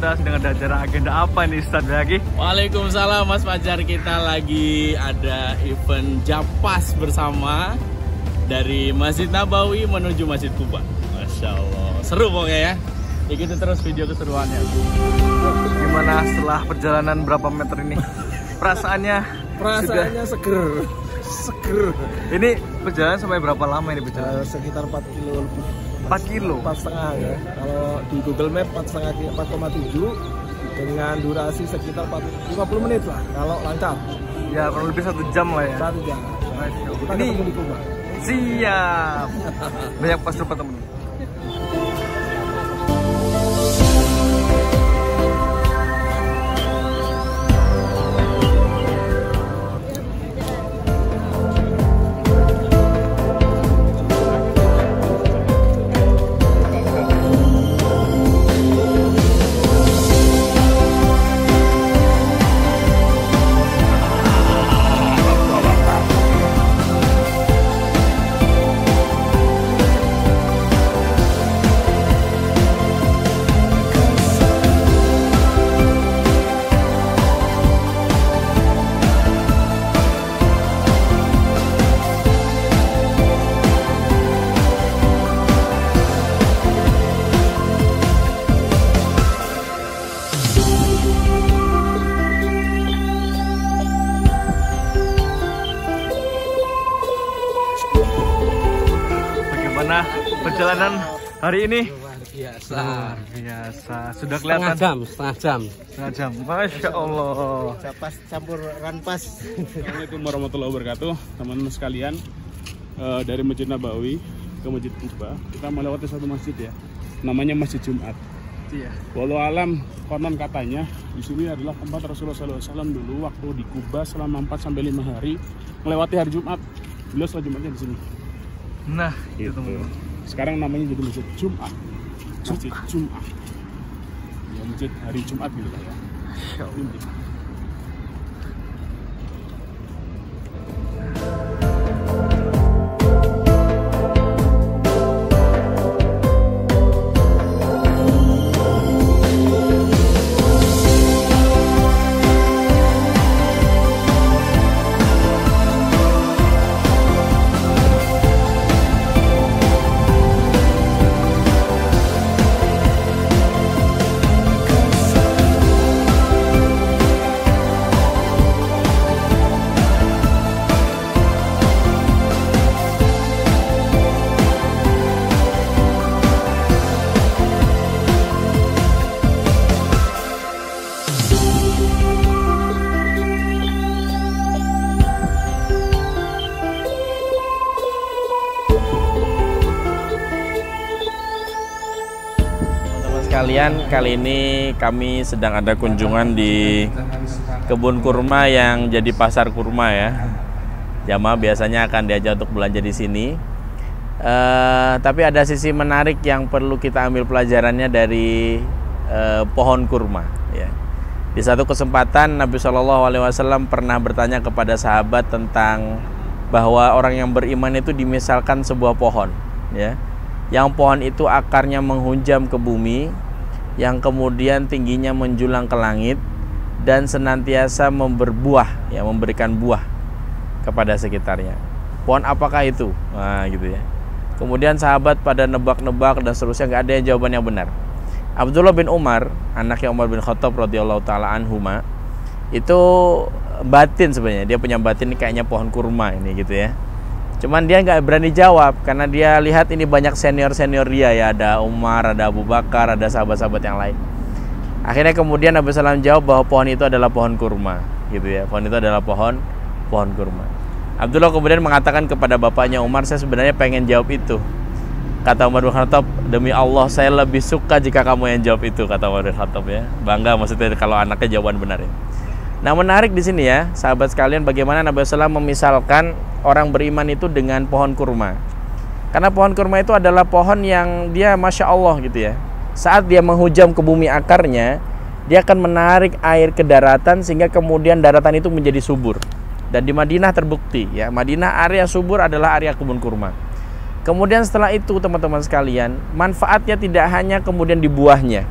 kita sedang ada acara agenda apa nih Ustadz lagi? Waalaikumsalam Mas Fajar, kita lagi ada event Japas bersama dari Masjid Nabawi menuju Masjid Kuba. Masya Allah, seru pokoknya ya. Ikuti terus video keseruannya. Gimana setelah perjalanan berapa meter ini? Perasaannya Perasaannya seger. Ini perjalanan sampai berapa lama ini perjalanan? Sekitar 4 kilo lebih. 4 kilo? 4,5 ya. Kalau di Google Map 4,7 dengan durasi sekitar 50 menit lah kalau lancar. Ya kurang lebih 1 jam lah ya. 1 jam. Kita Ini ketemu di Kuba. siap. Banyak pas lupa temen. Bagaimana perjalanan hari ini? Luar biasa. Luar biasa. Sudah kelihatan Setengah jam. setengah jam. Masya Allah. Japas campur ranpas. Assalamualaikum warahmatullahi wabarakatuh, teman-teman sekalian. Dari Masjid Nabawi ke Masjid Kuba, kita melewati satu masjid ya, namanya Masjid Jumat. Iya. Walau alam, konon katanya di sini adalah tempat Rasulullah SAW dulu waktu di Kuba selama 4-5 hari melewati hari Jumat. Beliau sholat Jumatnya di sini. Nah, itu Gitu. teman-teman. Sekarang namanya jadi Masjid Jumat. Masjid Jumat. Ya, masjid hari Jumat gitu ya. Masya Allah. Sekalian, kali ini kami sedang ada kunjungan di kebun kurma yang jadi pasar kurma ya. Jamaah biasanya akan diajak untuk belanja di sini. Tapi ada sisi menarik yang perlu kita ambil pelajarannya dari pohon kurma. Ya. Di satu kesempatan Nabi SAW pernah bertanya kepada sahabat tentang bahwa orang yang beriman itu dimisalkan sebuah pohon. Ya. Yang pohon itu akarnya menghunjam ke bumi, yang kemudian tingginya menjulang ke langit dan senantiasa berbuah, ya, memberikan buah kepada sekitarnya. Pohon apakah itu? Nah, gitu ya. Kemudian sahabat pada nebak-nebak dan seterusnya, nggak ada yang jawaban yang benar. Abdullah bin Umar, anaknya Umar bin Khattab radhiyallahu taala anhuma, itu batin sebenarnya. Dia punya batin ini kayaknya pohon kurma ini gitu ya. Cuman dia nggak berani jawab karena dia lihat ini banyak senior-senior dia ya, ada Umar, ada Abu Bakar, ada sahabat-sahabat yang lain. Akhirnya kemudian Nabi SAW jawab bahwa pohon itu adalah pohon kurma, gitu ya. Pohon itu adalah pohon kurma. Abdullah kemudian mengatakan kepada bapaknya Umar, saya sebenarnya pengen jawab itu. Kata Umar bin Khattab, demi Allah saya lebih suka jika kamu yang jawab itu, kata Umar bin Khattab ya. Bangga maksudnya kalau anaknya jawaban benar ya. Nah, menarik di sini ya, sahabat sekalian, bagaimana Nabi SAW memisalkan orang beriman itu dengan pohon kurma. Karena pohon kurma itu adalah pohon yang dia Masya Allah gitu ya. Saat dia menghujam ke bumi akarnya, dia akan menarik air ke daratan sehingga kemudian daratan itu menjadi subur. Dan di Madinah terbukti ya, Madinah area subur adalah area kebun kurma. Kemudian setelah itu teman-teman sekalian, manfaatnya tidak hanya kemudian di buahnya.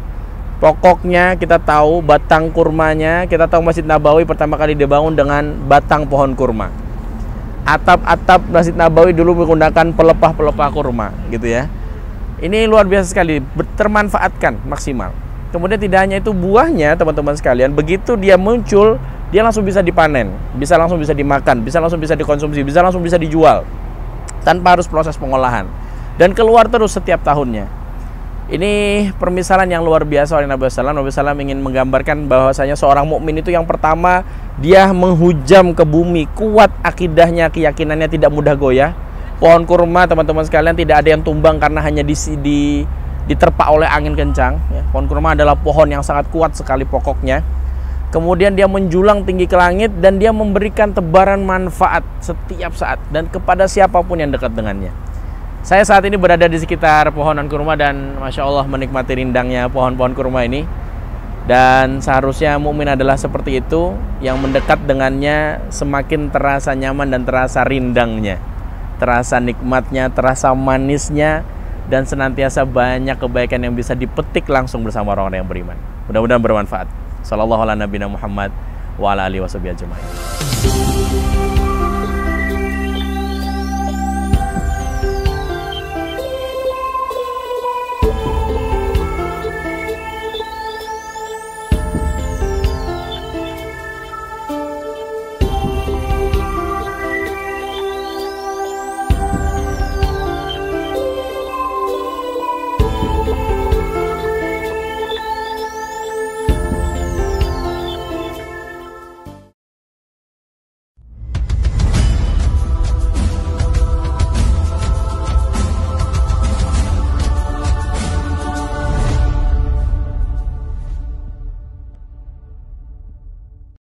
Pokoknya kita tahu, batang kurmanya, kita tahu Masjid Nabawi pertama kali dibangun dengan batang pohon kurma. Atap-atap Masjid Nabawi dulu menggunakan pelepah-pelepah kurma, gitu ya. Ini luar biasa sekali, termanfaatkan maksimal. Kemudian tidak hanya itu, buahnya teman-teman sekalian, begitu dia muncul, dia langsung bisa dipanen, bisa langsung bisa dimakan, bisa langsung bisa dikonsumsi, bisa langsung bisa dijual, tanpa harus proses pengolahan. Dan keluar terus setiap tahunnya. Ini permisalan yang luar biasa oleh Nabi SAW. Nabi SAW ingin menggambarkan bahwasanya seorang mukmin itu yang pertama, dia menghujam ke bumi, kuat akidahnya, keyakinannya, tidak mudah goyah. Pohon kurma teman-teman sekalian tidak ada yang tumbang karena hanya diterpa oleh angin kencang ya. Pohon kurma adalah pohon yang sangat kuat sekali pokoknya. Kemudian dia menjulang tinggi ke langit dan dia memberikan tebaran manfaat setiap saat dan kepada siapapun yang dekat dengannya. Saya saat ini berada di sekitar pohonan kurma dan Masya Allah menikmati rindangnya pohon-pohon kurma ini. Dan seharusnya mukmin adalah seperti itu, yang mendekat dengannya semakin terasa nyaman dan terasa rindangnya, terasa nikmatnya, terasa manisnya, dan senantiasa banyak kebaikan yang bisa dipetik langsung bersama orang-orang yang beriman. Mudah-mudahan bermanfaat. Sallallahu ala nabiyina Muhammad wa ala alihi washabihi ajmain.